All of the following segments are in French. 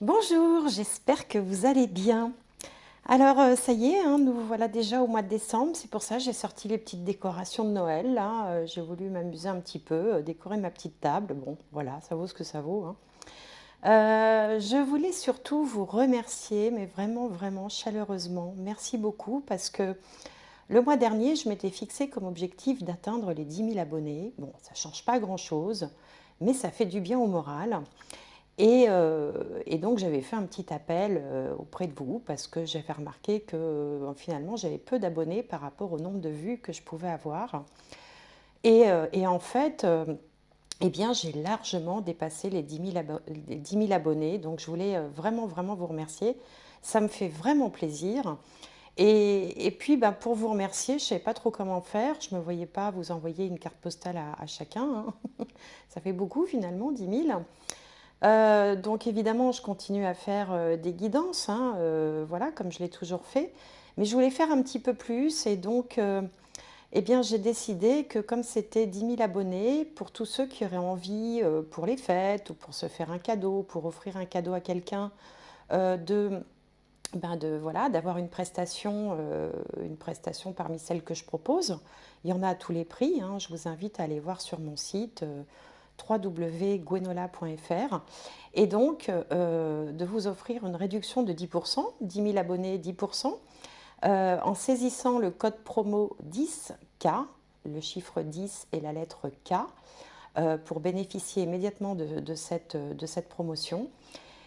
Bonjour, j'espère que vous allez bien. Alors, ça y est, hein, nous voilà déjà au mois de décembre. C'est pour ça que j'ai sorti les petites décorations de Noël. Là, j'ai voulu m'amuser un petit peu, décorer ma petite table. Bon, voilà, ça vaut ce que ça vaut, hein. Je voulais surtout vous remercier, mais vraiment, vraiment chaleureusement. Merci beaucoup parce que le mois dernier, je m'étais fixé comme objectif d'atteindre les 10 000 abonnés. Bon, ça ne change pas grand-chose, mais ça fait du bien au moral. Et donc j'avais fait un petit appel auprès de vous parce que j'avais remarqué que finalement j'avais peu d'abonnés par rapport au nombre de vues que je pouvais avoir. Et en fait, eh bien, j'ai largement dépassé les 10 000 abonnés. Donc je voulais vraiment, vraiment vous remercier. Ça me fait vraiment plaisir. Et puis, ben, pour vous remercier, je ne savais pas trop comment faire. Je ne me voyais pas vous envoyer une carte postale à chacun, hein. Ça fait beaucoup finalement, 10 000. Donc évidemment, je continue à faire des guidances, hein, voilà, comme je l'ai toujours fait. Mais je voulais faire un petit peu plus et donc eh bien, j'ai décidé que comme c'était 10 000 abonnés, pour tous ceux qui auraient envie pour les fêtes ou pour se faire un cadeau, pour offrir un cadeau à quelqu'un, de, voilà, d'avoir une prestation parmi celles que je propose. Il y en a à tous les prix, hein. Je vous invite à aller voir sur mon site www.gwenola.fr et donc de vous offrir une réduction de 10%, 10 000 abonnés 10%, en saisissant le code promo 10K, le chiffre 10 et la lettre K, pour bénéficier immédiatement de cette promotion.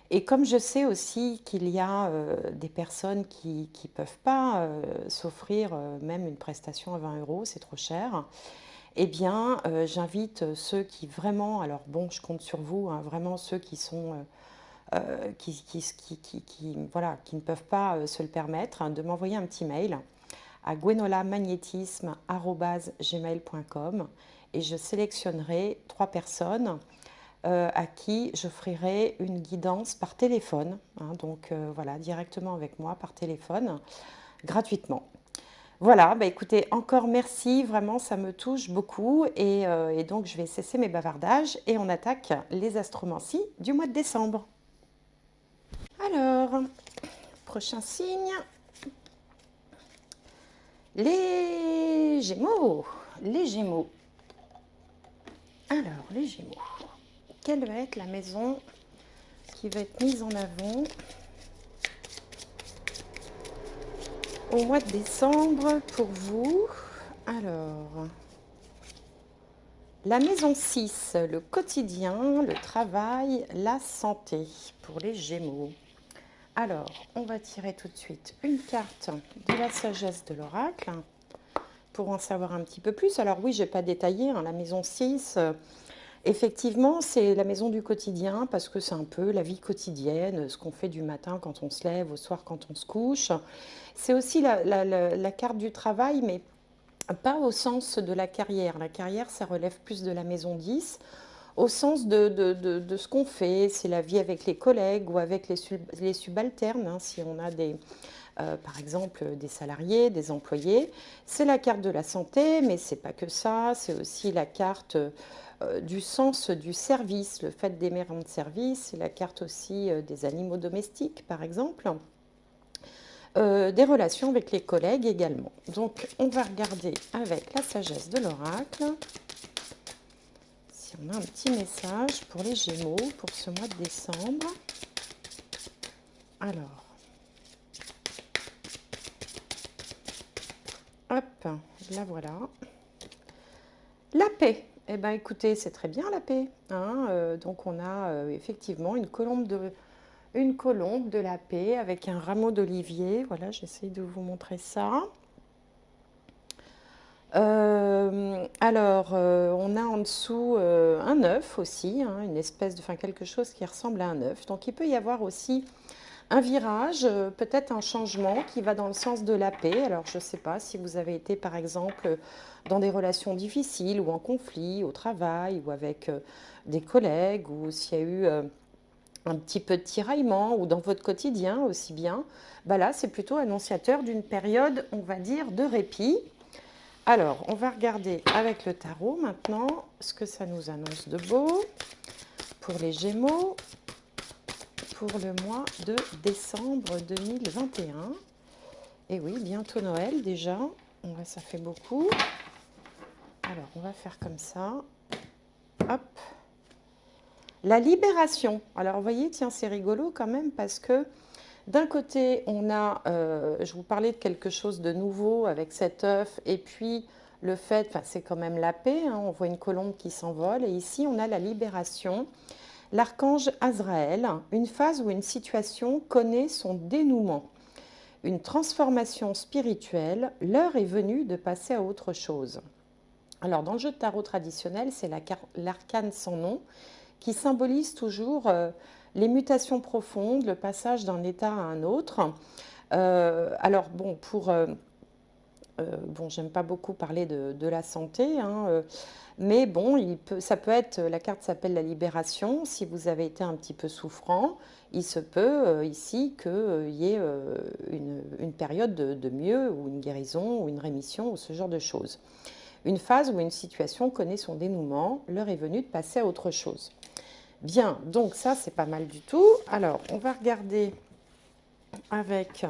Et comme je sais aussi qu'il y a des personnes qui ne peuvent pas s'offrir même une prestation à 20 euros, c'est trop cher, eh bien j'invite ceux qui vraiment, alors bon, je compte sur vous, hein, vraiment ceux qui sont, voilà, qui ne peuvent pas se le permettre, hein, de m'envoyer un petit mail à gwenolamagnétisme@gmail.com et je sélectionnerai 3 personnes à qui j'offrirai une guidance par téléphone, hein, donc voilà, directement avec moi par téléphone, gratuitement. Voilà, bah écoutez, encore merci, vraiment ça me touche beaucoup et donc je vais cesser mes bavardages et on attaque les astromancies du mois de décembre. Alors, prochain signe, les Gémeaux. Les Gémeaux. Alors, les Gémeaux. Quelle va être la maison qui va être mise en avant au mois de décembre pour vous? Alors, la maison 6, le quotidien, le travail, la santé pour les Gémeaux. Alors, on va tirer tout de suite une carte de la sagesse de l'oracle pour en savoir un petit peu plus. Alors oui, je n'ai pas détaillé, hein, la maison 6, effectivement, c'est la maison du quotidien parce que c'est un peu la vie quotidienne, ce qu'on fait du matin quand on se lève, au soir quand on se couche. C'est aussi la carte du travail, mais pas au sens de la carrière. La carrière, ça relève plus de la maison 10, au sens de ce qu'on fait. C'est la vie avec les collègues ou avec les subalternes, hein, si on a par exemple des salariés, des employés. C'est la carte de la santé, mais c'est pas que ça. C'est aussi la carte du sens du service, le fait d'aimer rendre service. C'est la carte aussi des animaux domestiques, par exemple. Des relations avec les collègues également. Donc, on va regarder avec la sagesse de l'oracle si on a un petit message pour les Gémeaux pour ce mois de décembre. Alors, hop, la voilà. La paix. Eh bien, écoutez, c'est très bien la paix, hein. Donc, on a effectivement une colombe de la paix avec un rameau d'olivier. Voilà, j'essaie de vous montrer ça. Alors, on a en dessous un œuf aussi, hein, une espèce de, enfin quelque chose qui ressemble à un œuf. Donc, il peut y avoir aussi un virage, peut-être un changement qui va dans le sens de la paix. Alors, je ne sais pas si vous avez été, par exemple, dans des relations difficiles ou en conflit au travail ou avec des collègues ou s'il y a eu un petit peu de tiraillement ou dans votre quotidien aussi bien. Bah là, c'est plutôt annonciateur d'une période, on va dire, de répit. Alors, on va regarder avec le tarot maintenant ce que ça nous annonce de beau pour les Gémeaux. pour le mois de décembre 2021. Et oui, bientôt Noël déjà. Ça fait beaucoup. Alors, on va faire comme ça. Hop. La libération. Alors, vous voyez, tiens, c'est rigolo quand même parce que d'un côté, on a, je vous parlais de quelque chose de nouveau avec cet œuf, et puis le fait, enfin, c'est quand même la paix, hein, on voit une colombe qui s'envole, et ici, on a la libération. L'archange Azraël, une phase où une situation connaît son dénouement. Une transformation spirituelle, l'heure est venue de passer à autre chose. Alors, dans le jeu de tarot traditionnel, c'est l'arcane sans nom qui symbolise toujours les mutations profondes, le passage d'un état à un autre. Alors, bon, bon, j'aime pas beaucoup parler de la santé, hein, mais bon, ça peut être, la carte s'appelle la libération. Si vous avez été un petit peu souffrant, il se peut ici qu'il y ait une période de mieux, ou une guérison, ou une rémission, ou ce genre de choses. Une phase où une situation connaît son dénouement, l'heure est venue de passer à autre chose. Bien, donc ça, c'est pas mal du tout. Alors, on va regarder avec...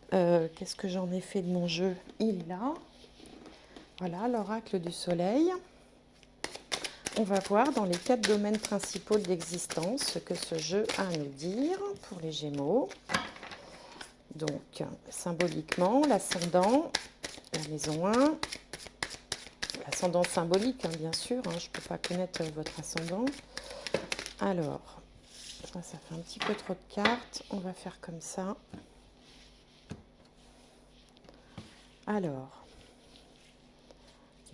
qu'est-ce que j'en ai fait de mon jeu? Il est là. Voilà, l'oracle du soleil. On va voir dans les 4 domaines principaux de l'existence ce que ce jeu a à nous dire pour les Gémeaux. Donc, symboliquement, l'ascendant, la maison 1. L'ascendant symbolique, hein, bien sûr, hein, je ne peux pas connaître votre ascendant. Alors, ça fait un petit peu trop de cartes. On va faire comme ça. Alors,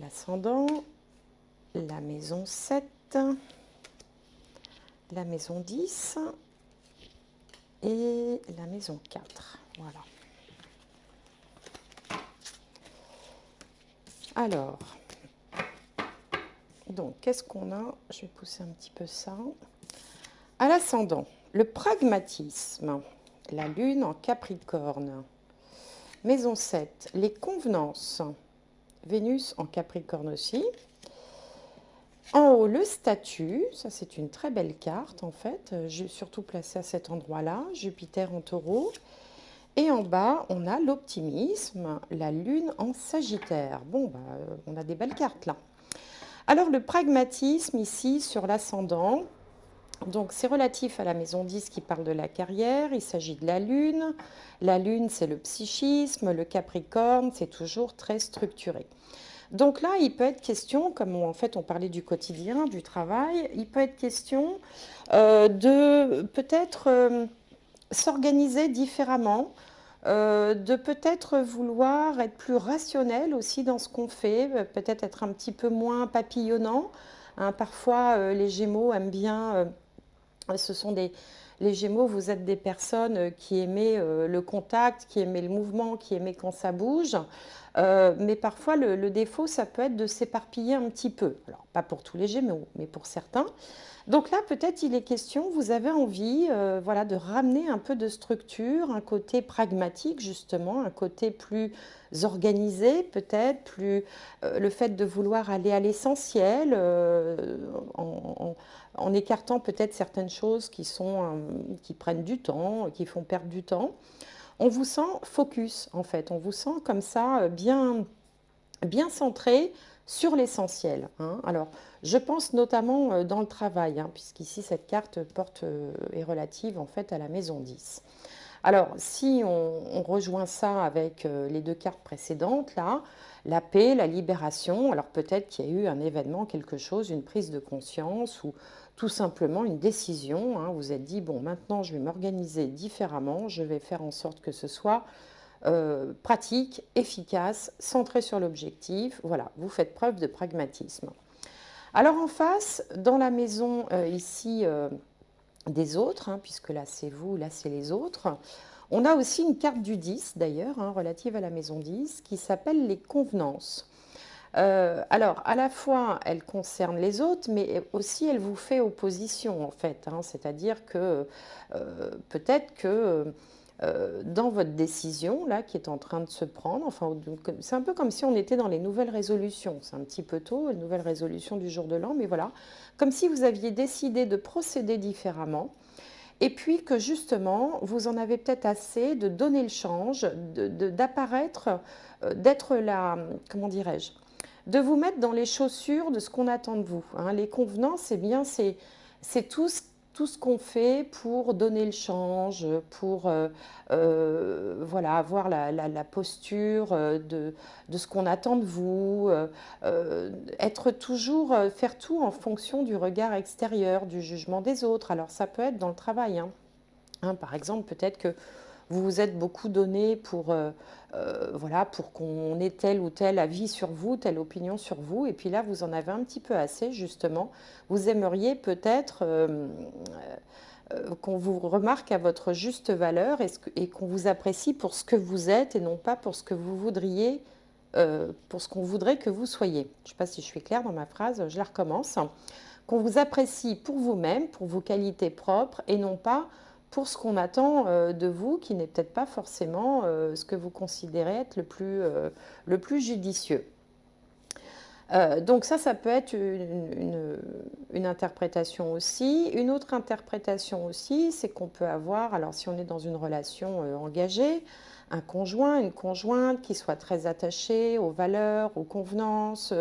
l'ascendant, la maison 7, la maison 10 et la maison 4. Voilà. Alors, donc, qu'est-ce qu'on a? Je vais pousser un petit peu ça. À l'ascendant, le pragmatisme, la lune en Capricorne. Maison 7, les convenances, Vénus en Capricorne aussi. En haut, le statut, ça c'est une très belle carte en fait, surtout placée à cet endroit-là, Jupiter en Taureau. Et en bas, on a l'optimisme, la lune en Sagittaire. Bon, on a des belles cartes là. Alors le pragmatisme ici sur l'ascendant, donc c'est relatif à la maison 10 qui parle de la carrière, il s'agit de la lune. La lune, c'est le psychisme, le Capricorne, c'est toujours très structuré. Donc là, il peut être question, comme en fait on parlait du quotidien, du travail, il peut être question de peut-être s'organiser différemment, de peut-être vouloir être plus rationnel aussi dans ce qu'on fait, peut-être être un petit peu moins papillonnant. Hein, parfois, les Gémeaux aiment bien, les Gémeaux, vous êtes des personnes qui aimaient le contact, qui aimaient le mouvement, qui aimaient quand ça bouge. Mais parfois, le défaut, ça peut être de s'éparpiller un petit peu. Alors, pas pour tous les Gémeaux, mais pour certains. Donc là, peut-être il est question, vous avez envie voilà, de ramener un peu de structure, un côté pragmatique justement, un côté plus organisé peut-être, le fait de vouloir aller à l'essentiel, en écartant peut-être certaines choses qui prennent du temps, qui font perdre du temps. On vous sent focus en fait, on vous sent comme ça bien centré sur l'essentiel. Hein. Alors, je pense notamment dans le travail, hein, puisqu'ici cette carte est relative en fait à la maison 10. Alors, si on rejoint ça avec les 2 cartes précédentes, là, la paix, la libération, alors peut-être qu'il y a eu un événement, quelque chose, une prise de conscience ou tout simplement une décision. Hein. Vous vous êtes dit, bon, maintenant je vais m'organiser différemment, je vais faire en sorte que ce soit pratique, efficace, centré sur l'objectif. Voilà, vous faites preuve de pragmatisme. Alors en face, dans la maison ici des autres, hein, puisque là c'est vous, là c'est les autres, on a aussi une carte du 10 d'ailleurs, hein, relative à la maison 10, qui s'appelle les convenances. Alors, à la fois, elle concerne les autres, mais aussi elle vous fait opposition en fait. Hein, c'est-à-dire que peut-être que dans votre décision là qui est en train de se prendre, enfin c'est un peu comme si on était dans les nouvelles résolutions, c'est un petit peu tôt, une nouvelle résolution du jour de l'an, mais voilà, comme si vous aviez décidé de procéder différemment. et puis que justement, vous en avez peut-être assez de donner le change, d'apparaître, d'être la, comment dirais-je, de vous mettre dans les chaussures de ce qu'on attend de vous, hein. Les convenances, eh bien, c'est tout ce qu'on fait pour donner le change, pour voilà, avoir la posture de ce qu'on attend de vous, être toujours, faire tout en fonction du regard extérieur, du jugement des autres. Alors ça peut être dans le travail, hein. Hein, par exemple, peut-être que vous vous êtes beaucoup donné voilà, pour qu'on ait tel ou tel avis sur vous, telle opinion sur vous, et puis là, vous en avez un petit peu assez, justement. Vous aimeriez peut-être qu'on vous remarque à votre juste valeur et qu'on vous apprécie pour ce que vous êtes et non pas pour ce que vous voudriez, pour ce qu'on voudrait que vous soyez. Je ne sais pas si je suis claire dans ma phrase, je la recommence. Qu'on vous apprécie pour vous-même, pour vos qualités propres et non pas pour ce qu'on attend de vous, qui n'est peut-être pas forcément ce que vous considérez être le plus judicieux. Donc ça peut être une interprétation aussi. Une autre interprétation aussi, c'est qu'on peut avoir, alors si on est dans une relation engagée, un conjoint, une conjointe qui soit très attaché aux valeurs, aux convenances,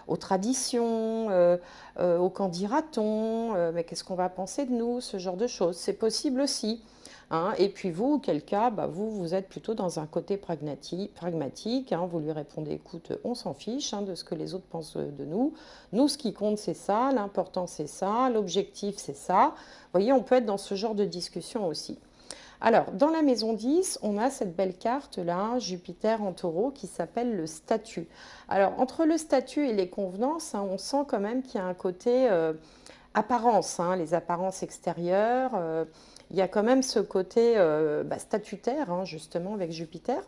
aux traditions, au qu'en dira-t-on, mais qu'est-ce qu'on va penser de nous, ce genre de choses. C'est possible aussi. Hein. Et puis vous, auquel cas, bah, vous êtes plutôt dans un côté pragmatique, hein. Vous lui répondez, écoute, on s'en fiche hein, de ce que les autres pensent de nous. Nous, ce qui compte, c'est ça, l'important, c'est ça, l'objectif, c'est ça. Vous voyez, on peut être dans ce genre de discussion aussi. Alors, dans la maison 10, on a cette belle carte-là, Jupiter en taureau, qui s'appelle le statut. Alors, entre le statut et les convenances, hein, on sent quand même qu'il y a un côté apparence, hein, les apparences extérieures. Il y a quand même ce côté statutaire, hein, justement, avec Jupiter.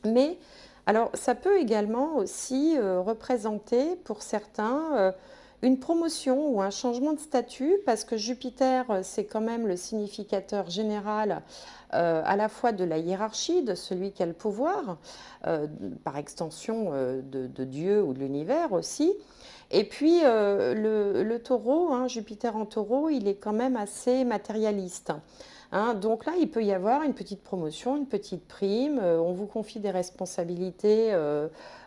Mais, alors, ça peut également aussi représenter, pour certains, une promotion ou un changement de statut, parce que Jupiter, c'est quand même le significateur général à la fois de la hiérarchie, de celui qui a le pouvoir, par extension de Dieu ou de l'univers aussi. Et puis le taureau, hein, Jupiter en taureau, il est quand même assez matérialiste. Hein. Donc là, il peut y avoir une petite promotion, une petite prime, on vous confie des responsabilités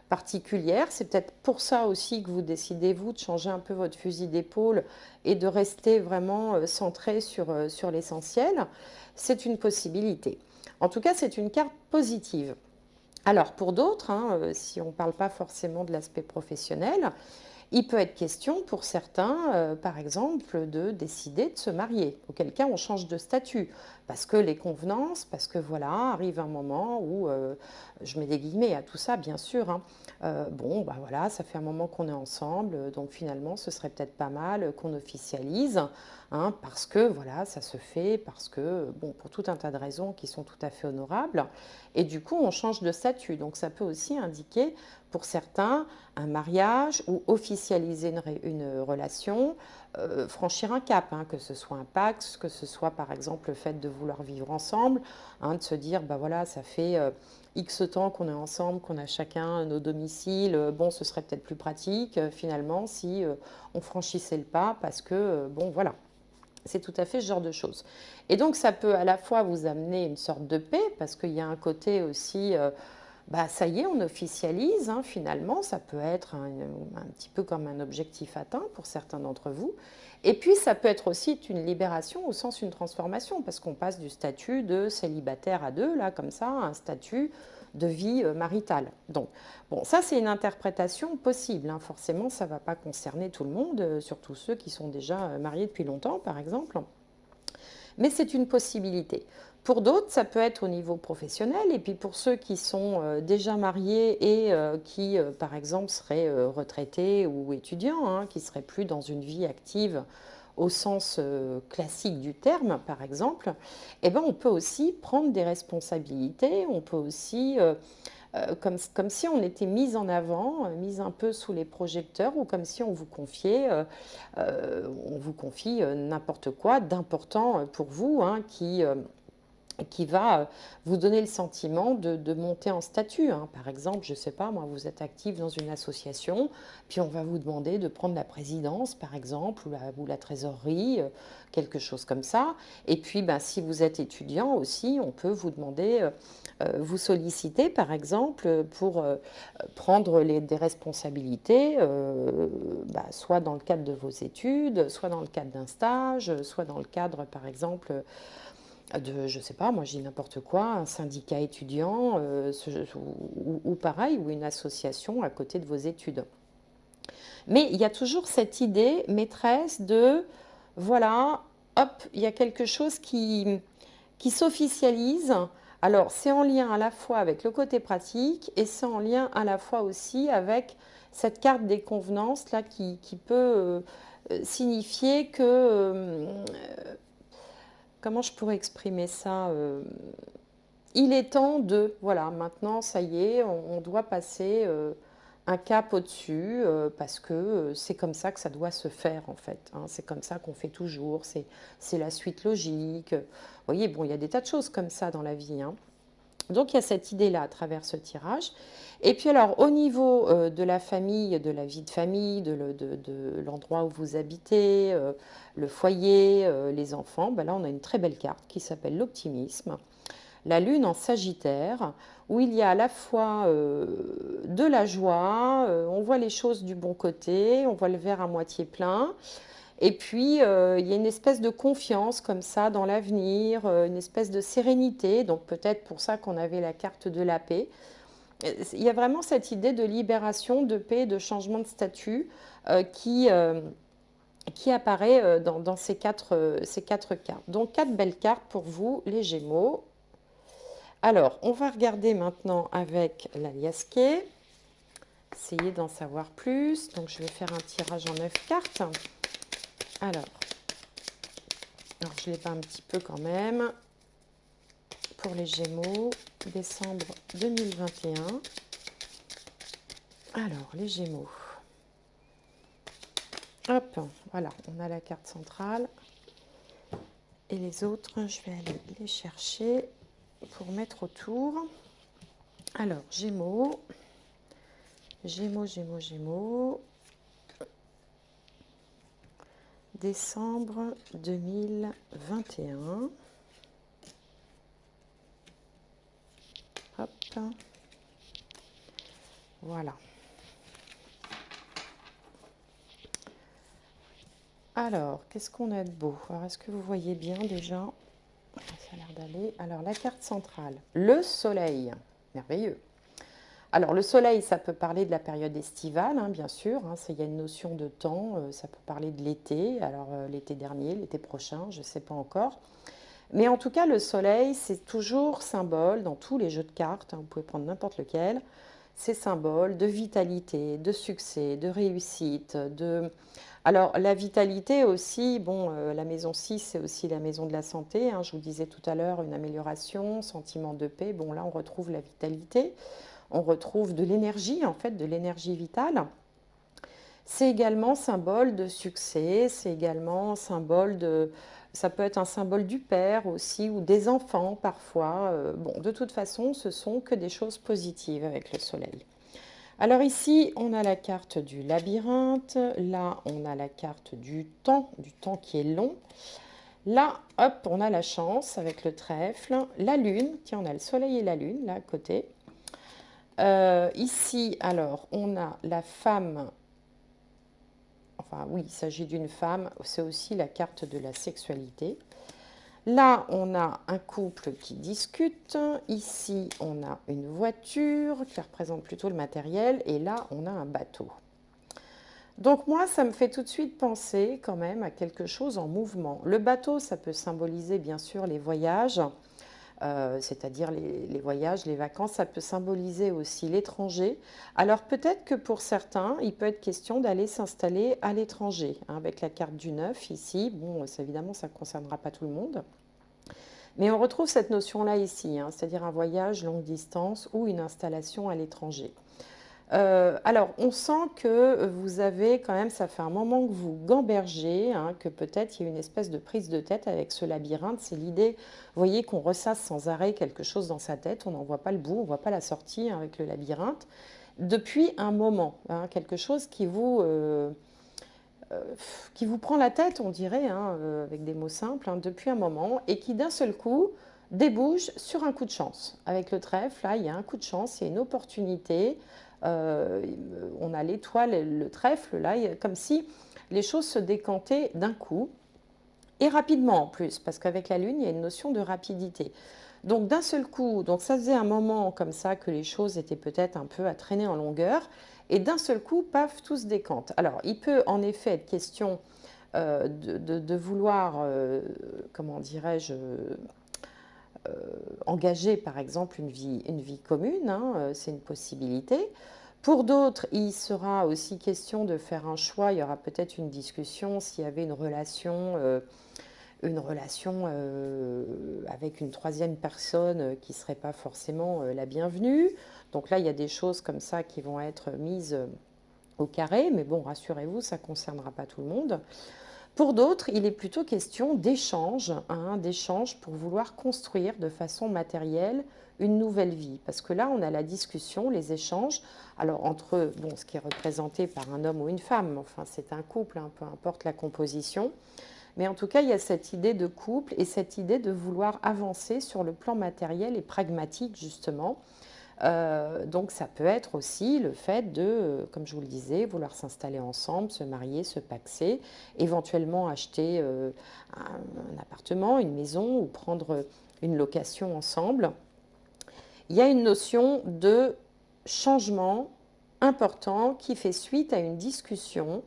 particulières. C'est peut-être pour ça aussi que vous décidez, vous, de changer un peu votre fusil d'épaule et de rester vraiment centré sur l'essentiel. C'est une possibilité. En tout cas, c'est une carte positive. Alors, pour d'autres, hein, si on ne parle pas forcément de l'aspect professionnel, il peut être question pour certains, par exemple, de décider de se marier, auquel cas on change de statut, parce que les convenances, parce que voilà, arrive un moment où, je mets des guillemets à tout ça, bien sûr, hein, bon, bah voilà, ça fait un moment qu'on est ensemble, donc finalement, ce serait peut-être pas mal qu'on officialise, hein, parce que voilà, ça se fait, parce que, bon, pour tout un tas de raisons qui sont tout à fait honorables, et du coup, on change de statut, donc ça peut aussi indiquer, pour certains, un mariage ou officialiser une relation, franchir un cap, hein, que ce soit un pacte, que ce soit par exemple le fait de vouloir vivre ensemble, hein, de se dire, bah voilà, ça fait X temps qu'on est ensemble, qu'on a chacun nos domiciles, bon, ce serait peut-être plus pratique finalement si on franchissait le pas parce que, bon, voilà. C'est tout à fait ce genre de choses. Et donc, ça peut à la fois vous amener une sorte de paix, parce qu'il y a un côté aussi bah, ça y est, on officialise, hein, finalement, ça peut être un petit peu comme un objectif atteint pour certains d'entre vous. Et puis, ça peut être aussi une libération au sens d'une transformation, parce qu'on passe du statut de célibataire à deux, là, comme ça, à un statut de vie maritale. Donc, bon, ça, c'est une interprétation possible, hein. Forcément, ça ne va pas concerner tout le monde, surtout ceux qui sont déjà mariés depuis longtemps, par exemple. Mais c'est une possibilité. Pour d'autres, ça peut être au niveau professionnel, et puis pour ceux qui sont déjà mariés et qui, par exemple, seraient retraités ou étudiants, hein, qui ne seraient plus dans une vie active au sens classique du terme, par exemple, eh ben, on peut aussi prendre des responsabilités, on peut aussi, comme si on était mis en avant, mis un peu sous les projecteurs, ou comme si on vous confiait, on vous confie n'importe quoi d'important pour vous, hein, qui va vous donner le sentiment de monter en statut, hein. Par exemple, je ne sais pas, moi, vous êtes actif dans une association, puis on va vous demander de prendre la présidence, par exemple, ou la trésorerie, quelque chose comme ça. Et puis, ben, si vous êtes étudiant aussi, on peut vous demander, vous solliciter, par exemple, pour prendre des responsabilités, bah, soit dans le cadre de vos études, soit dans le cadre d'un stage, soit dans le cadre, par exemple, je sais pas, moi je dis n'importe quoi, un syndicat étudiant, ou pareil, ou une association à côté de vos études. Mais il y a toujours cette idée maîtresse de, voilà, hop, il y a quelque chose qui s'officialise. Alors c'est en lien à la fois avec le côté pratique et c'est en lien à la fois aussi avec cette carte des convenances là qui peut signifier que comment je pourrais exprimer ça il est temps de, voilà, maintenant, ça y est, on doit passer un cap au-dessus parce que c'est comme ça que ça doit se faire, en fait, hein. C'est comme ça qu'on fait toujours, c'est la suite logique. Vous voyez, bon, il y a des tas de choses comme ça dans la vie, hein. Donc, il y a cette idée-là à travers ce tirage. Et puis, alors, au niveau de la famille, de la vie de famille, de l'endroit où vous habitez, le foyer, les enfants, ben là, on a une très belle carte qui s'appelle l'optimisme. La lune en Sagittaire, où il y a à la fois de la joie, on voit les choses du bon côté, on voit le verre à moitié plein, et puis il y a une espèce de confiance comme ça dans l'avenir, une espèce de sérénité, donc peut-être pour ça qu'on avait la carte de la paix. Il y a vraiment cette idée de libération, de paix, de changement de statut qui apparaît dans ces quatre cartes. Donc quatre belles cartes pour vous, les Gémeaux. Alors, on va regarder maintenant avec l'aliasqué, essayer d'en savoir plus. Donc, je vais faire un tirage en 9 cartes. Alors je l'ai pas un petit peu quand même. Pour les Gémeaux, décembre 2021. Alors, les Gémeaux. Hop, voilà, on a la carte centrale. Et les autres, je vais aller les chercher pour mettre autour. Alors, Gémeaux. Gémeaux. Décembre 2021. Hop. Voilà. Alors, qu'est-ce qu'on a de beau? Alors, est-ce que vous voyez bien déjà? Ça a l'air d'aller. Alors, la carte centrale. Le soleil. Merveilleux. Alors, le soleil, ça peut parler de la période estivale, hein, bien sûr. Hein, il y a une notion de temps. Ça peut parler de l'été. Alors, l'été dernier, l'été prochain, je ne sais pas encore. Mais en tout cas, le soleil, c'est toujours symbole dans tous les jeux de cartes. Hein, vous pouvez prendre n'importe lequel. C'est symbole de vitalité, de succès, de réussite, de... Alors, la vitalité aussi, bon, la maison 6, c'est aussi la maison de la santé, hein, je vous disais tout à l'heure, une amélioration, sentiment de paix. Bon, là, on retrouve la vitalité, on retrouve de l'énergie, en fait, de l'énergie vitale. C'est également symbole de succès, c'est également symbole de... Ça peut être un symbole du père aussi, ou des enfants parfois. Bon, de toute façon, ce sont que des choses positives avec le soleil. Alors ici, on a la carte du labyrinthe. Là, on a la carte du temps qui est long. Là, hop, on a la chance avec le trèfle. La lune, tiens, on a le soleil et la lune, là, à côté. Ici, alors, on a la femme. Enfin, oui, il s'agit d'une femme. C'est aussi la carte de la sexualité. Là, on a un couple qui discute. Ici, on a une voiture qui représente plutôt le matériel. Et là, on a un bateau. Donc moi, ça me fait tout de suite penser quand même à quelque chose en mouvement. Le bateau, ça peut symboliser bien sûr les voyages, c'est-à-dire les voyages, les vacances. Ça peut symboliser aussi l'étranger. Alors peut-être que pour certains, il peut être question d'aller s'installer à l'étranger, hein, avec la carte du 9 ici. Bon, évidemment, ça ne concernera pas tout le monde. Mais on retrouve cette notion-là ici, hein, c'est-à-dire un voyage longue distance ou une installation à l'étranger. Alors, on sent que vous avez quand même, ça fait un moment que vous gambergez, hein, que peut-être il y a une espèce de prise de tête avec ce labyrinthe. C'est l'idée, vous voyez, qu'on ressasse sans arrêt quelque chose dans sa tête. On n'en voit pas le bout, on ne voit pas la sortie, hein, avec le labyrinthe. Depuis un moment, hein, quelque chose qui vous prend la tête, on dirait, hein, avec des mots simples, hein, depuis un moment, et qui d'un seul coup débouche sur un coup de chance. Avec le trèfle, là, il y a un coup de chance, il y a une opportunité. Euh, on a l'étoile, le trèfle, là, comme si les choses se décantaient d'un coup, et rapidement en plus, parce qu'avec la Lune, il y a une notion de rapidité. Donc d'un seul coup, donc ça faisait un moment comme ça que les choses étaient peut-être un peu à traîner en longueur, et d'un seul coup, paf, tout se décante. Alors, il peut en effet être question de vouloir, comment dirais-je, engager par exemple une vie commune, hein, c'est une possibilité. Pour d'autres, il sera aussi question de faire un choix, il y aura peut-être une discussion s'il y avait une relation avec une troisième personne qui ne serait pas forcément la bienvenue. Donc là, il y a des choses comme ça qui vont être mises au carré, mais bon, rassurez-vous, ça ne concernera pas tout le monde. Pour d'autres, il est plutôt question d'échange, hein, d'échange pour vouloir construire de façon matérielle une nouvelle vie. Parce que là, on a la discussion, les échanges, alors entre bon, ce qui est représenté par un homme ou une femme, enfin c'est un couple, hein, peu importe la composition, mais en tout cas, il y a cette idée de couple et cette idée de vouloir avancer sur le plan matériel et pragmatique, justement. Donc ça peut être aussi le fait de, comme je vous le disais, vouloir s'installer ensemble, se marier, se paxer, éventuellement acheter un appartement, une maison ou prendre une location ensemble. Il y a une notion de changement important qui fait suite à une discussion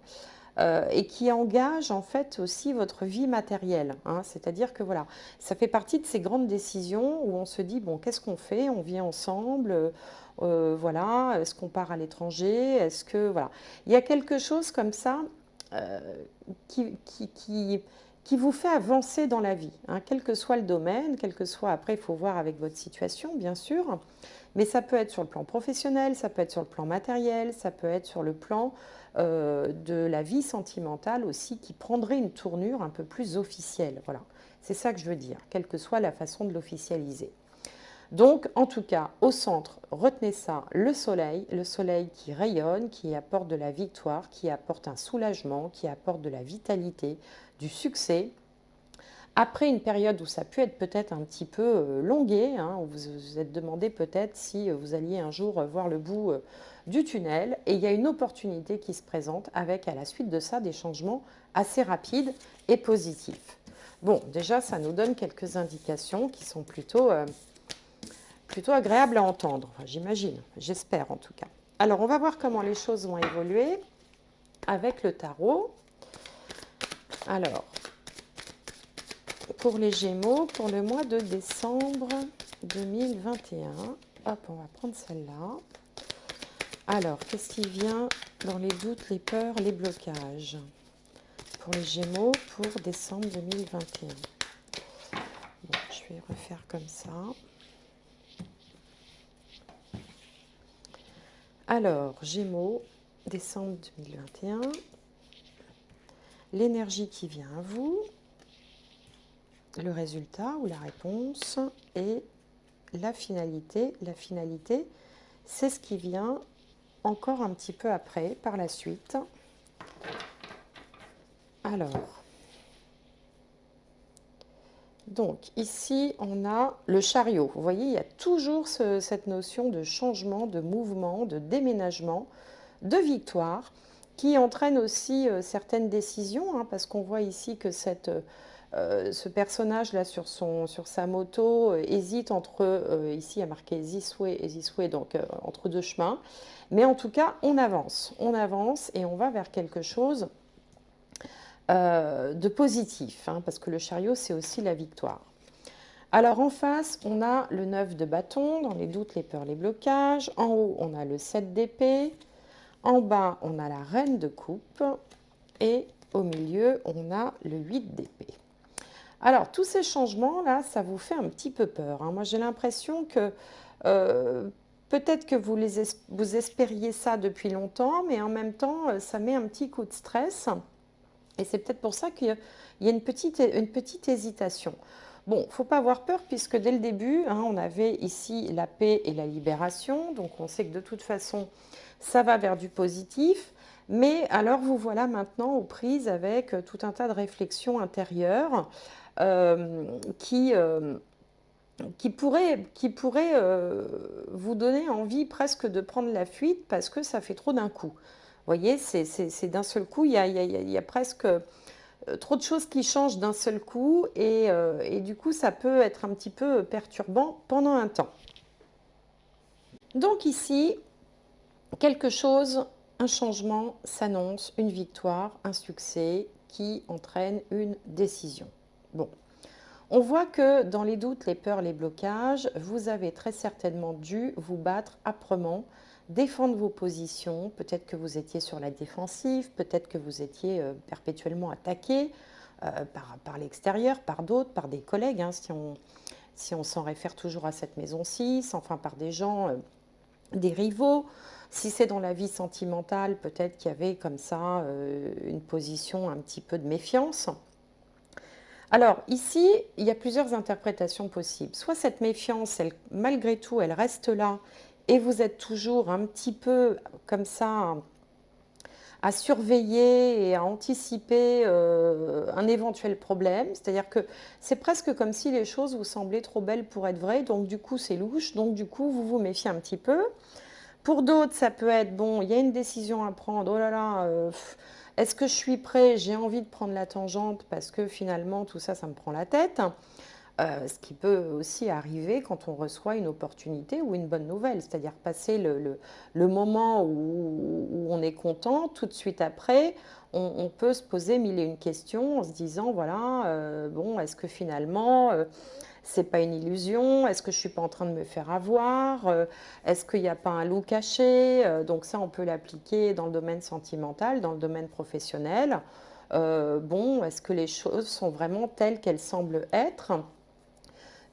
et qui engage en fait aussi votre vie matérielle, hein. C'est-à-dire que voilà, ça fait partie de ces grandes décisions où on se dit, bon, qu'est-ce qu'on fait? On vit ensemble, voilà, est-ce qu'on part à l'étranger? Est-ce que, voilà. Il y a quelque chose comme ça euh, qui, qui, qui, qui vous fait avancer dans la vie, hein, quel que soit le domaine, quel que soit, après, il faut voir avec votre situation, bien sûr, mais ça peut être sur le plan professionnel, ça peut être sur le plan matériel, ça peut être sur le plan de la vie sentimentale aussi, qui prendrait une tournure un peu plus officielle. Voilà, c'est ça que je veux dire, quelle que soit la façon de l'officialiser. Donc, en tout cas, au centre, retenez ça, le soleil qui rayonne, qui apporte de la victoire, qui apporte un soulagement, qui apporte de la vitalité, du succès. Après une période où ça a pu être peut-être un petit peu longué, hein, où vous vous êtes demandé peut-être si vous alliez un jour voir le bout du tunnel, et il y a une opportunité qui se présente avec à la suite de ça des changements assez rapides et positifs. Bon, déjà, ça nous donne quelques indications qui sont plutôt agréables à entendre, enfin, j'imagine, j'espère en tout cas. Alors, on va voir comment les choses vont évoluer avec le tarot. Alors, pour les Gémeaux, pour le mois de décembre 2021. Hop, on va prendre celle-là. Alors, qu'est-ce qui vient dans les doutes, les peurs, les blocages pour les Gémeaux pour décembre 2021? Bon, je vais refaire comme ça. Alors, Gémeaux, décembre 2021. L'énergie qui vient à vous, le résultat ou la réponse et la finalité. La finalité, c'est ce qui vient encore un petit peu après, par la suite. Alors, donc ici, on a le chariot. Vous voyez, il y a toujours cette notion de changement, de mouvement, de déménagement, de victoire, qui entraîne aussi certaines décisions, hein, parce qu'on voit ici que ce personnage-là sur sa moto hésite entre, ici il y a marqué this way, donc entre deux chemins. Mais en tout cas, on avance et on va vers quelque chose de positif, hein, parce que le chariot, c'est aussi la victoire. Alors en face, on a le 9 de bâton, dans les doutes, les peurs, les blocages. En haut, on a le 7 d'épée. En bas, on a la reine de coupe. Et au milieu, on a le 8 d'épée. Alors, tous ces changements-là, ça vous fait un petit peu peur, hein. Moi, j'ai l'impression que peut-être que vous espériez ça depuis longtemps, mais en même temps, ça met un petit coup de stress. Et c'est peut-être pour ça qu'il y a une petite hésitation. Bon, faut pas avoir peur puisque dès le début, hein, on avait ici la paix et la libération. Donc on sait que de toute façon, ça va vers du positif. Mais alors vous voilà maintenant aux prises avec tout un tas de réflexions intérieures euh, qui, euh, qui pourraient vous donner envie presque de prendre la fuite parce que ça fait trop d'un coup. Vous voyez, c'est d'un seul coup, il y a presque trop de choses qui changent d'un seul coup et du coup, ça peut être un petit peu perturbant pendant un temps. Donc ici, quelque chose, un changement s'annonce, une victoire, un succès qui entraîne une décision. Bon, on voit que dans les doutes, les peurs, les blocages, vous avez très certainement dû vous battre âprement, défendre vos positions. Peut-être que vous étiez sur la défensive, peut-être que vous étiez perpétuellement attaqué par l'extérieur, par d'autres, par des collègues, hein, si on s'en réfère toujours à cette maison 6, enfin par des gens, des rivaux. Si c'est dans la vie sentimentale, peut-être qu'il y avait comme ça une position un petit peu de méfiance. Alors ici, il y a plusieurs interprétations possibles. Soit cette méfiance, malgré tout, elle reste là et vous êtes toujours un petit peu comme ça à surveiller et à anticiper un éventuel problème. C'est-à-dire que c'est presque comme si les choses vous semblaient trop belles pour être vraies, donc du coup c'est louche, donc du coup vous vous méfiez un petit peu. Pour d'autres, ça peut être, bon, il y a une décision à prendre, oh là là, est-ce que je suis prêt? J'ai envie de prendre la tangente parce que finalement, tout ça, ça me prend la tête. Ce qui peut aussi arriver quand on reçoit une opportunité ou une bonne nouvelle, c'est-à-dire passer le moment où on est content, tout de suite après, on peut se poser mille et une questions en se disant, voilà, bon, est-ce que finalement, c'est pas une illusion? Est-ce que je suis pas en train de me faire avoir? Est-ce qu'il n'y a pas un loup caché? Donc ça, on peut l'appliquer dans le domaine sentimental, dans le domaine professionnel. Bon, est-ce que les choses sont vraiment telles qu'elles semblent être?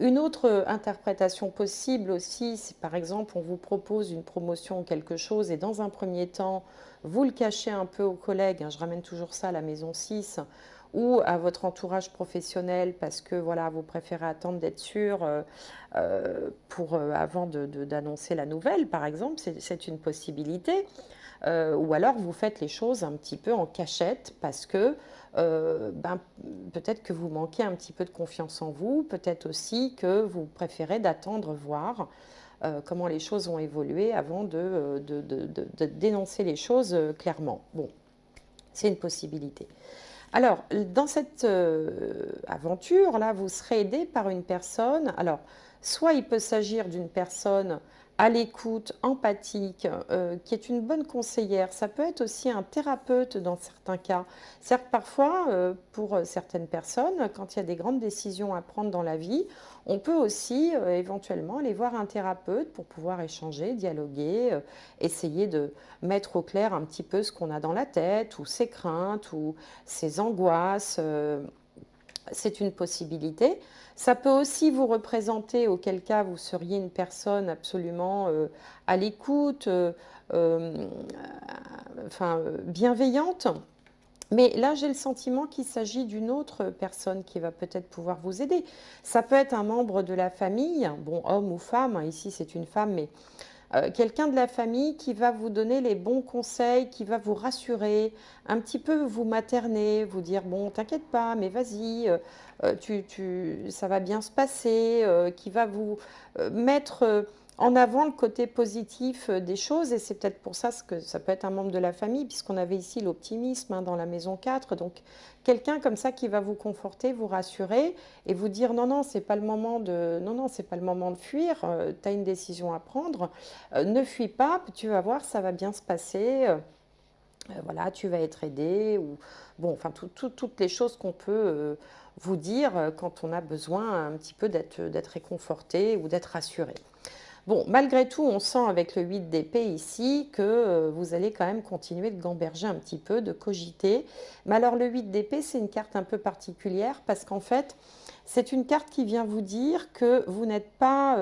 Une autre interprétation possible aussi, si par exemple on vous propose une promotion ou quelque chose et dans un premier temps, vous le cachez un peu aux collègues, hein, je ramène toujours ça à la maison 6, ou à votre entourage professionnel parce que voilà, vous préférez attendre d'être sûr avant d'annoncer la nouvelle, par exemple, c'est une possibilité. Ou alors vous faites les choses un petit peu en cachette parce que ben, peut-être que vous manquez un petit peu de confiance en vous, peut-être aussi que vous préférez d'attendre voir comment les choses vont évoluer avant de dénoncer les choses clairement. Bon, c'est une possibilité. Alors, dans cette aventure-là, vous serez aidé par une personne. Alors, soit il peut s'agir d'une personne à l'écoute, empathique, qui est une bonne conseillère. Ça peut être aussi un thérapeute dans certains cas. C'est-à-dire que parfois, pour certaines personnes, quand il y a des grandes décisions à prendre dans la vie, on peut aussi éventuellement aller voir un thérapeute pour pouvoir échanger, dialoguer, essayer de mettre au clair un petit peu ce qu'on a dans la tête, ou ses craintes, ou ses angoisses. C'est une possibilité. Ça peut aussi vous représenter, auquel cas vous seriez une personne absolument à l'écoute, enfin, bienveillante. Mais là, j'ai le sentiment qu'il s'agit d'une autre personne qui va peut-être pouvoir vous aider. Ça peut être un membre de la famille, bon, homme ou femme, hein, ici c'est une femme, mais quelqu'un de la famille qui va vous donner les bons conseils, qui va vous rassurer, un petit peu vous materner, vous dire, bon, t'inquiète pas, mais vas-y, ça va bien se passer, qui va vous mettre en avant le côté positif des choses. Et c'est peut-être pour ça que ça peut être un membre de la famille, puisqu'on avait ici l'optimisme hein, dans la maison 4. Donc, quelqu'un comme ça qui va vous conforter, vous rassurer et vous dire, non, non, c'est pas le moment non, non, c'est pas le moment de fuir, tu as une décision à prendre. Ne fuis pas, tu vas voir, ça va bien se passer. Voilà, tu vas être aidé. Ou, bon, enfin, toutes les choses qu'on peut vous dire quand on a besoin un petit peu d'être réconforté ou d'être rassuré. Bon, malgré tout, on sent avec le 8 d'épée ici que vous allez quand même continuer de gamberger un petit peu, de cogiter. Mais alors le 8 d'épée, c'est une carte un peu particulière parce qu'en fait, c'est une carte qui vient vous dire que vous n'êtes pas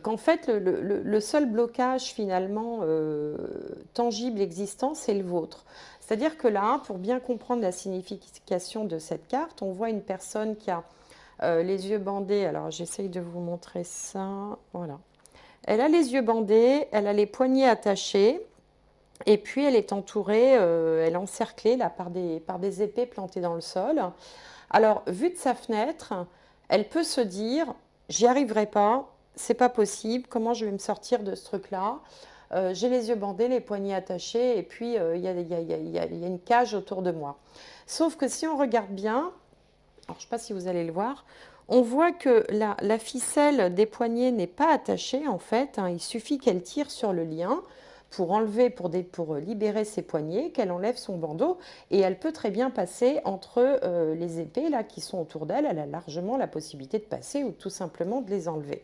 qu'en fait, le seul blocage finalement tangible existant, c'est le vôtre. C'est-à-dire que là, pour bien comprendre la signification de cette carte, on voit une personne qui a les yeux bandés. Alors, j'essaye de vous montrer ça. Voilà. Elle a les yeux bandés, elle a les poignets attachés, et puis elle est entourée, elle est encerclée là, par des épées plantées dans le sol. Alors, vue de sa fenêtre, elle peut se dire, j'y arriverai pas, c'est pas possible, comment je vais me sortir de ce truc-là? J'ai les yeux bandés, les poignets attachés, et puis il y a, y a une cage autour de moi. Sauf que si on regarde bien, alors je ne sais pas si vous allez le voir, on voit que la ficelle des poignets n'est pas attachée en fait, hein. Il suffit qu'elle tire sur le lien pour enlever, pour libérer ses poignets, qu'elle enlève son bandeau et elle peut très bien passer entre les épées là qui sont autour d'elle. Elle a largement la possibilité de passer ou tout simplement de les enlever.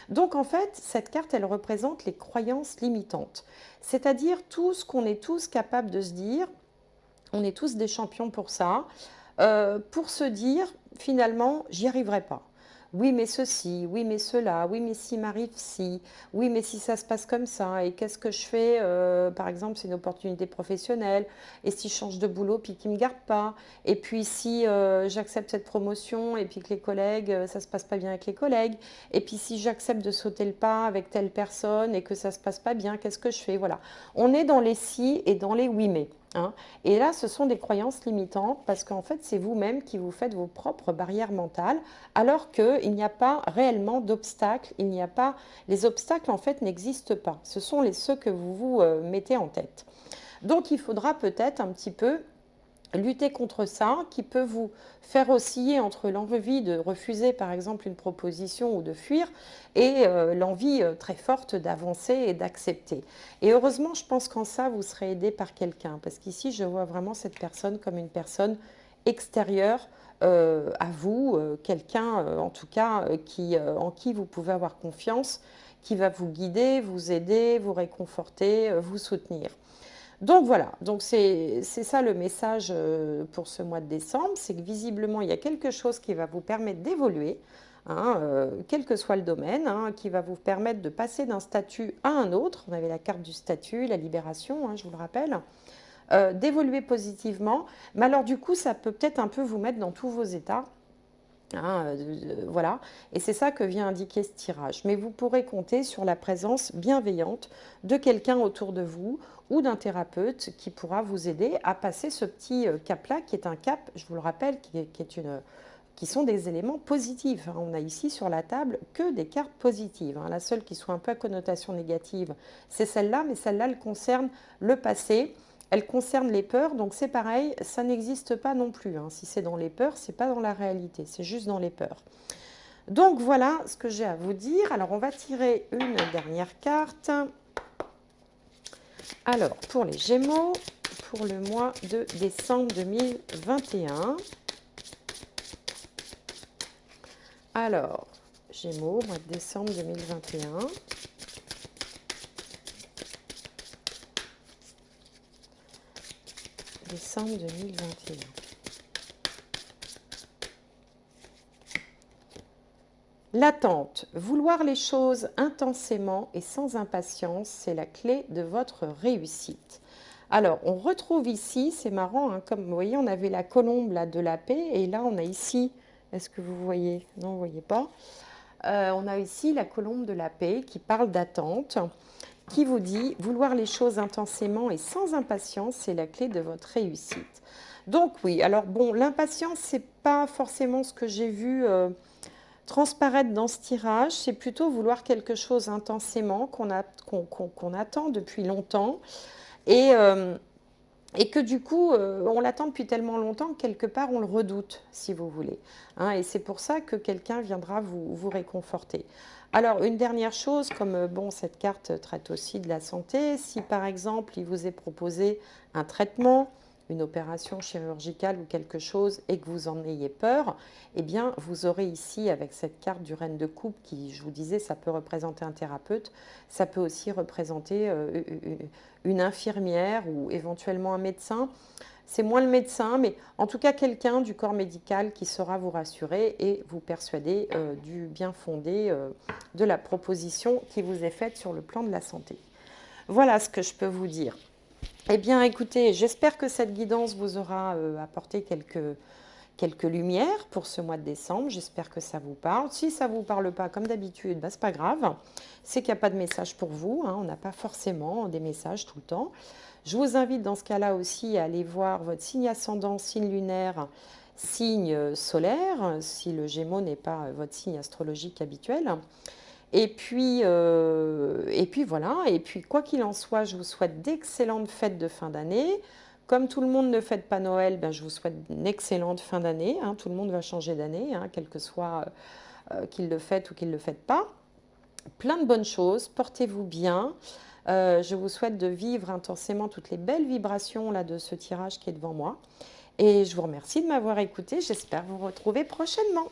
Donc en fait, cette carte, elle représente les croyances limitantes, c'est-à-dire tout ce qu'on est tous capables de se dire, on est tous des champions pour se dire finalement, j'y arriverai pas. Oui, mais ceci, oui, mais cela, oui, mais si m'arrive si, oui, mais si ça se passe comme ça, et qu'est-ce que je fais par exemple, c'est une opportunité professionnelle, et si je change de boulot puis qu'ils ne me gardent pas, et puis si j'accepte cette promotion et puis que les collègues, ça se passe pas bien avec les collègues, et puis si j'accepte de sauter le pas avec telle personne et que ça se passe pas bien, qu'est-ce que je fais? Voilà. On est dans les si et dans les oui, mais. Hein. Et là, ce sont des croyances limitantes parce qu'en fait, c'est vous-même qui vous faites vos propres barrières mentales, alors qu'il n'y a pas réellement d'obstacles. Il n'y a pas, les obstacles en fait n'existent pas. Ce sont ceux que vous vous mettez en tête. Donc, il faudra peut-être un petit peu lutter contre ça, qui peut vous faire osciller entre l'envie de refuser par exemple une proposition ou de fuir et l'envie très forte d'avancer et d'accepter. Et heureusement, je pense qu'en ça, vous serez aidé par quelqu'un, parce qu'ici, je vois vraiment cette personne comme une personne extérieure à vous, quelqu'un en tout cas en qui vous pouvez avoir confiance, qui va vous guider, vous aider, vous réconforter, vous soutenir. Donc voilà, donc c'est ça le message pour ce mois de décembre, c'est que visiblement il y a quelque chose qui va vous permettre d'évoluer, hein, quel que soit le domaine, hein, qui va vous permettre de passer d'un statut à un autre. On avait la carte du statut, la libération, hein, je vous le rappelle, d'évoluer positivement. Mais alors du coup, ça peut peut-être un peu vous mettre dans tous vos états. Hein, voilà, et c'est ça que vient indiquer ce tirage. Mais vous pourrez compter sur la présence bienveillante de quelqu'un autour de vous ou d'un thérapeute qui pourra vous aider à passer ce petit cap-là, qui est un cap, je vous le rappelle, qui sont des éléments positifs. Hein. On a ici sur la table que des cartes positives. Hein. La seule qui soit un peu à connotation négative, c'est celle-là, mais celle-là, elle concerne le passé. Elle concerne les peurs, donc c'est pareil, ça n'existe pas non plus. Hein. Si c'est dans les peurs, c'est pas dans la réalité, c'est juste dans les peurs. Donc voilà ce que j'ai à vous dire. Alors on va tirer une dernière carte. Alors pour les Gémeaux, pour le mois de décembre 2021. Alors, Gémeaux, mois de décembre 2021. Décembre 2021. L'attente, vouloir les choses intensément et sans impatience, c'est la clé de votre réussite. Alors, on retrouve ici, c'est marrant, hein, comme vous voyez, on avait la colombe là, de la paix, et là, on a ici, est-ce que vous voyez? Non, vous ne voyez pas. On a ici la colombe de la paix qui parle d'attente, qui vous dit vouloir les choses intensément et sans impatience, c'est la clé de votre réussite. Donc oui, alors bon, l'impatience, c'est pas forcément ce que j'ai vu transparaître dans ce tirage, c'est plutôt vouloir quelque chose intensément qu'on attend depuis longtemps et, et que du coup, on l'attend depuis tellement longtemps que quelque part, on le redoute, si vous voulez. Hein, et c'est pour ça que quelqu'un viendra vous réconforter. Alors, une dernière chose, comme bon, cette carte traite aussi de la santé, si par exemple, il vous est proposé un traitement, une opération chirurgicale ou quelque chose et que vous en ayez peur, eh bien, vous aurez ici, avec cette carte du Reine de Coupe, qui, je vous disais, ça peut représenter un thérapeute, ça peut aussi représenter une infirmière ou éventuellement un médecin. c'est moins le médecin, mais en tout cas quelqu'un du corps médical qui saura vous rassurer et vous persuader du bien fondé de la proposition qui vous est faite sur le plan de la santé. Voilà ce que je peux vous dire. Eh bien, écoutez, j'espère que cette guidance vous aura apporté quelques lumières pour ce mois de décembre. J'espère que ça vous parle. Si ça ne vous parle pas, comme d'habitude, bah, ce n'est pas grave. C'est qu'il n'y a pas de message pour vous, hein. On n'a pas forcément des messages tout le temps. Je vous invite dans ce cas-là aussi à aller voir votre signe ascendant, signe lunaire, signe solaire, si le Gémeaux n'est pas votre signe astrologique habituel. Et puis voilà, et puis quoi qu'il en soit, je vous souhaite d'excellentes fêtes de fin d'année. Comme tout le monde ne fête pas Noël, ben, je vous souhaite une excellente fin d'année, hein. Tout le monde va changer d'année, hein, quel que soit qu'il le fête ou qu'il ne le fête pas. Plein de bonnes choses, portez-vous bien. Je vous souhaite de vivre intensément toutes les belles vibrations là, de ce tirage qui est devant moi. Et je vous remercie de m'avoir écouté. J'espère vous retrouver prochainement.